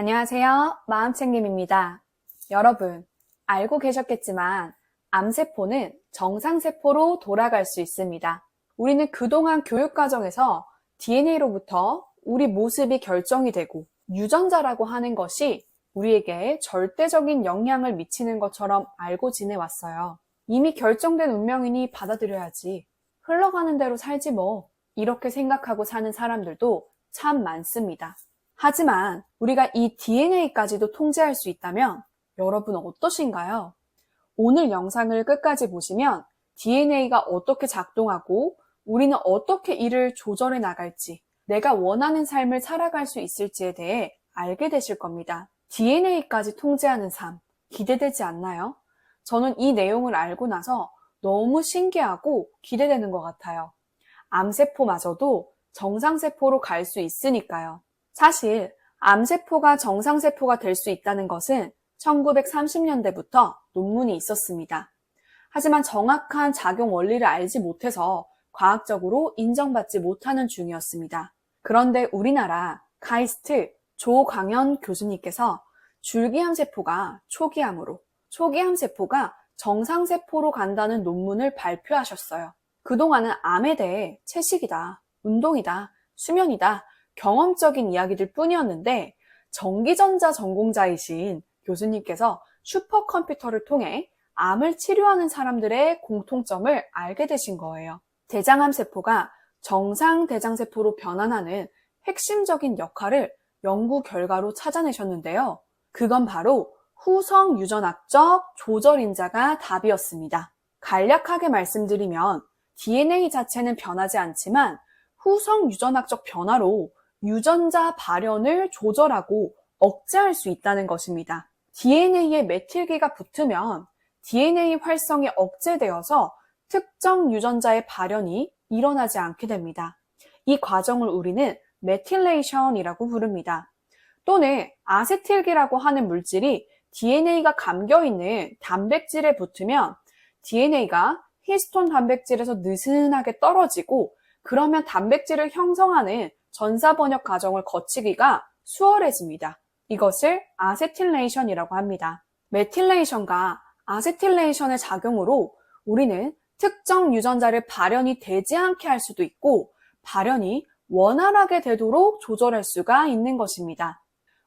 안녕하세요. 마음챙김입니다. 여러분, 알고 계셨겠지만 암세포는 정상세포로 돌아갈 수 있습니다. 우리는 그동안 교육과정에서 DNA로부터 우리 모습이 결정이 되고 유전자라고 하는 것이 우리에게 절대적인 영향을 미치는 것처럼 알고 지내왔어요. 이미 결정된 운명이니 받아들여야지. 흘러가는 대로 살지 뭐. 이렇게 생각하고 사는 사람들도 참 많습니다. 하지만 우리가 이 DNA까지도 통제할 수 있다면 여러분은 어떠신가요? 오늘 영상을 끝까지 보시면 DNA가 어떻게 작동하고 우리는 어떻게 이를 조절해 나갈지, 내가 원하는 삶을 살아갈 수 있을지에 대해 알게 되실 겁니다. DNA까지 통제하는 삶, 기대되지 않나요? 저는 이 내용을 알고 나서 너무 신기하고 기대되는 것 같아요. 암세포마저도 정상세포로 갈 수 있으니까요. 사실 암세포가 정상세포가 될 수 있다는 것은 1930년대부터 논문이 있었습니다. 하지만 정확한 작용 원리를 알지 못해서 과학적으로 인정받지 못하는 중이었습니다. 그런데 우리나라 카이스트 조광현 교수님께서 줄기암세포가 초기암으로, 초기암세포가 정상세포로 간다는 논문을 발표하셨어요. 그동안은 암에 대해 채식이다, 운동이다, 수면이다, 경험적인 이야기들 뿐이었는데 전기전자 전공자이신 교수님께서 슈퍼컴퓨터를 통해 암을 치료하는 사람들의 공통점을 알게 되신 거예요. 대장암세포가 정상대장세포로 변환하는 핵심적인 역할을 연구 결과로 찾아내셨는데요. 그건 바로 후성유전학적 조절인자가 답이었습니다. 간략하게 말씀드리면 DNA 자체는 변하지 않지만 후성유전학적 변화로 유전자 발현을 조절하고 억제할 수 있다는 것입니다. DNA에 메틸기가 붙으면 DNA 활성이 억제되어서 특정 유전자의 발현이 일어나지 않게 됩니다. 이 과정을 우리는 메틸레이션이라고 부릅니다. 또는 아세틸기라고 하는 물질이 DNA가 감겨있는 단백질에 붙으면 DNA가 히스톤 단백질에서 느슨하게 떨어지고 그러면 단백질을 형성하는 전사번역 과정을 거치기가 수월해집니다. 이것을 아세틸레이션이라고 합니다. 메틸레이션과 아세틸레이션의 작용으로 우리는 특정 유전자를 발현이 되지 않게 할 수도 있고 발현이 원활하게 되도록 조절할 수가 있는 것입니다.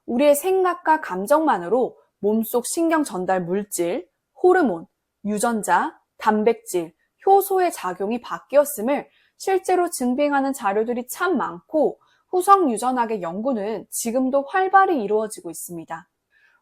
우리의 생각과 감정만으로 몸속 신경 전달 물질, 호르몬, 유전자, 단백질, 효소의 작용이 바뀌었음을 실제로 증빙하는 자료들이 참 많고 후성유전학의 연구는 지금도 활발히 이루어지고 있습니다.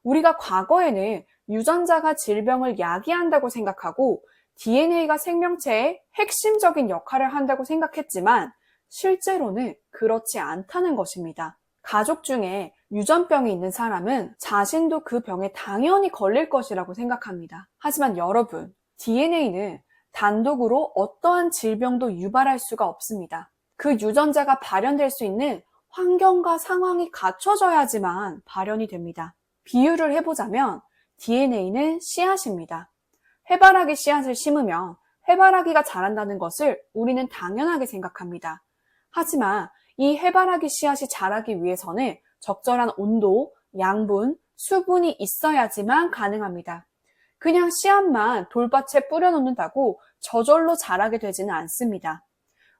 우리가 과거에는 유전자가 질병을 야기한다고 생각하고 DNA가 생명체의 핵심적인 역할을 한다고 생각했지만 실제로는 그렇지 않다는 것입니다. 가족 중에 유전병이 있는 사람은 자신도 그 병에 당연히 걸릴 것이라고 생각합니다. 하지만 여러분, DNA는 단독으로 어떠한 질병도 유발할 수가 없습니다. 그 유전자가 발현될 수 있는 환경과 상황이 갖춰져야지만 발현이 됩니다. 비유를 해보자면 DNA는 씨앗입니다. 해바라기 씨앗을 심으면 해바라기가 자란다는 것을 우리는 당연하게 생각합니다. 하지만 이 해바라기 씨앗이 자라기 위해서는 적절한 온도, 양분, 수분이 있어야지만 가능합니다. 그냥 씨앗만 돌밭에 뿌려놓는다고 저절로 자라게 되지는 않습니다.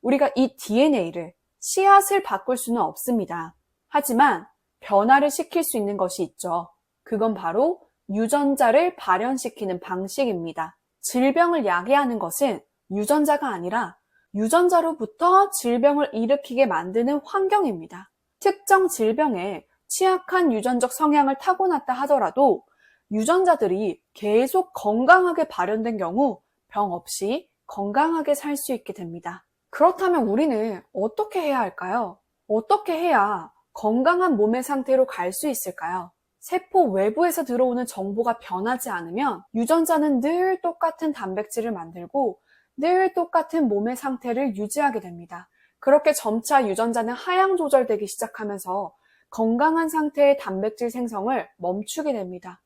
우리가 이 DNA를, 씨앗을 바꿀 수는 없습니다. 하지만 변화를 시킬 수 있는 것이 있죠. 그건 바로 유전자를 발현시키는 방식입니다. 질병을 야기하는 것은 유전자가 아니라 유전자로부터 질병을 일으키게 만드는 환경입니다. 특정 질병에 취약한 유전적 성향을 타고났다 하더라도 유전자들이 계속 건강하게 발현된 경우 병 없이 건강하게 살 수 있게 됩니다. 그렇다면 우리는 어떻게 해야 할까요? 어떻게 해야 건강한 몸의 상태로 갈 수 있을까요? 세포 외부에서 들어오는 정보가 변하지 않으면 유전자는 늘 똑같은 단백질을 만들고 늘 똑같은 몸의 상태를 유지하게 됩니다. 그렇게 점차 유전자는 하향 조절되기 시작하면서 건강한 상태의 단백질 생성을 멈추게 됩니다.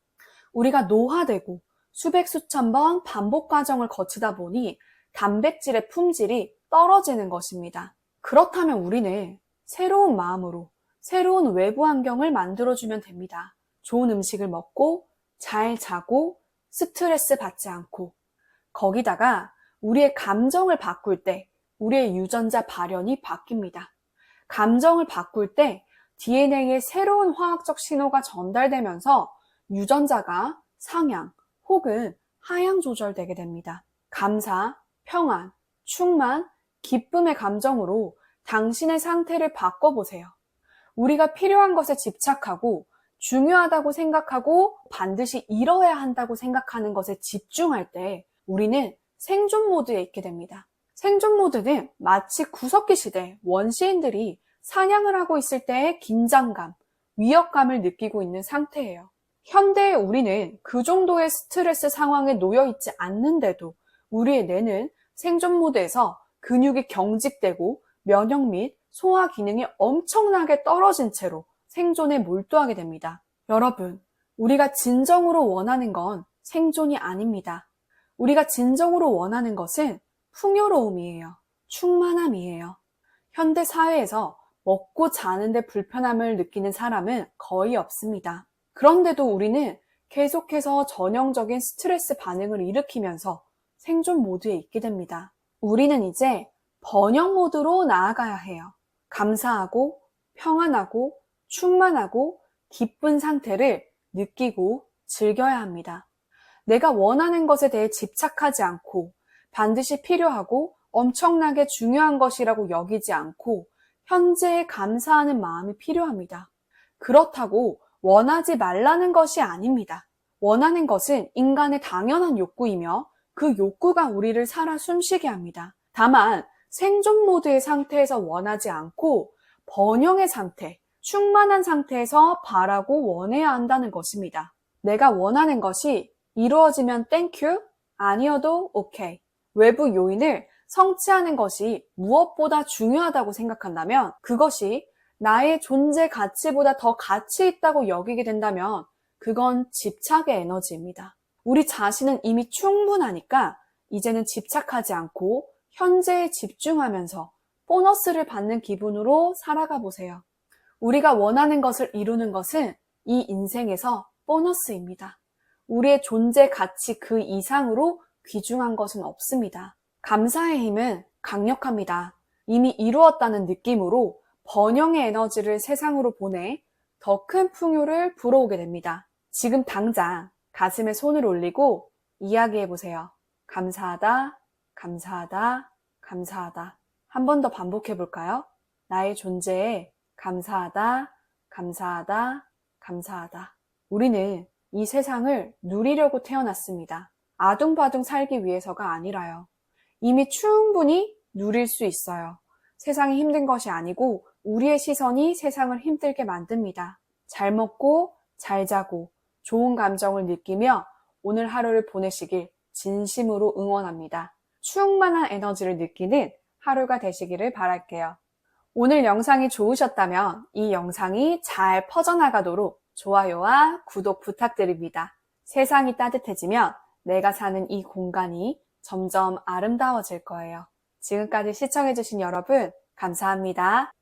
우리가 노화되고 수백 수천 번 반복 과정을 거치다 보니 단백질의 품질이 떨어지는 것입니다. 그렇다면 우리는 새로운 마음으로 새로운 외부 환경을 만들어주면 됩니다. 좋은 음식을 먹고, 잘 자고, 스트레스 받지 않고, 거기다가 우리의 감정을 바꿀 때 우리의 유전자 발현이 바뀝니다. 감정을 바꿀 때 DNA에 새로운 화학적 신호가 전달되면서 유전자가 상향 혹은 하향 조절되게 됩니다. 감사, 평안, 충만, 기쁨의 감정으로 당신의 상태를 바꿔보세요. 우리가 필요한 것에 집착하고 중요하다고 생각하고 반드시 이뤄야 한다고 생각하는 것에 집중할 때 우리는 생존 모드에 있게 됩니다. 생존 모드는 마치 구석기 시대 원시인들이 사냥을 하고 있을 때의 긴장감, 위협감을 느끼고 있는 상태예요. 현대의 우리는 그 정도의 스트레스 상황에 놓여 있지 않는데도 우리의 뇌는 생존 모드에서 근육이 경직되고 면역 및 소화 기능이 엄청나게 떨어진 채로 생존에 몰두하게 됩니다. 여러분, 우리가 진정으로 원하는 건 생존이 아닙니다. 우리가 진정으로 원하는 것은 풍요로움이에요. 충만함이에요. 현대 사회에서 먹고 자는데 불편함을 느끼는 사람은 거의 없습니다. 그런데도 우리는 계속해서 전형적인 스트레스 반응을 일으키면서 생존 모드에 있게 됩니다. 우리는 이제 번영 모드로 나아가야 해요. 감사하고 평안하고 충만하고 기쁜 상태를 느끼고 즐겨야 합니다. 내가 원하는 것에 대해 집착하지 않고 반드시 필요하고 엄청나게 중요한 것이라고 여기지 않고 현재에 감사하는 마음이 필요합니다. 그렇다고 원하지 말라는 것이 아닙니다. 원하는 것은 인간의 당연한 욕구이며 그 욕구가 우리를 살아 숨쉬게 합니다. 다만 생존 모드의 상태에서 원하지 않고 번영의 상태, 충만한 상태에서 바라고 원해야 한다는 것입니다. 내가 원하는 것이 이루어지면 땡큐, 아니어도 오케이. 외부 요인을 성취하는 것이 무엇보다 중요하다고 생각한다면 그것이 나의 존재 가치보다 더 가치 있다고 여기게 된다면 그건 집착의 에너지입니다. 우리 자신은 이미 충분하니까 이제는 집착하지 않고 현재에 집중하면서 보너스를 받는 기분으로 살아가 보세요. 우리가 원하는 것을 이루는 것은 이 인생에서 보너스입니다. 우리의 존재 가치 그 이상으로 귀중한 것은 없습니다. 감사의 힘은 강력합니다. 이미 이루었다는 느낌으로 번영의 에너지를 세상으로 보내 더 큰 풍요를 불어오게 됩니다. 지금 당장 가슴에 손을 올리고 이야기해 보세요. 감사하다, 감사하다, 감사하다. 한 번 더 반복해 볼까요? 나의 존재에 감사하다, 감사하다, 감사하다. 우리는 이 세상을 누리려고 태어났습니다. 아둥바둥 살기 위해서가 아니라요. 이미 충분히 누릴 수 있어요. 세상이 힘든 것이 아니고 우리의 시선이 세상을 힘들게 만듭니다. 잘 먹고 잘 자고 좋은 감정을 느끼며 오늘 하루를 보내시길 진심으로 응원합니다. 충만한 에너지를 느끼는 하루가 되시기를 바랄게요. 오늘 영상이 좋으셨다면 이 영상이 잘 퍼져나가도록 좋아요와 구독 부탁드립니다. 세상이 따뜻해지면 내가 사는 이 공간이 점점 아름다워질 거예요. 지금까지 시청해주신 여러분, 감사합니다.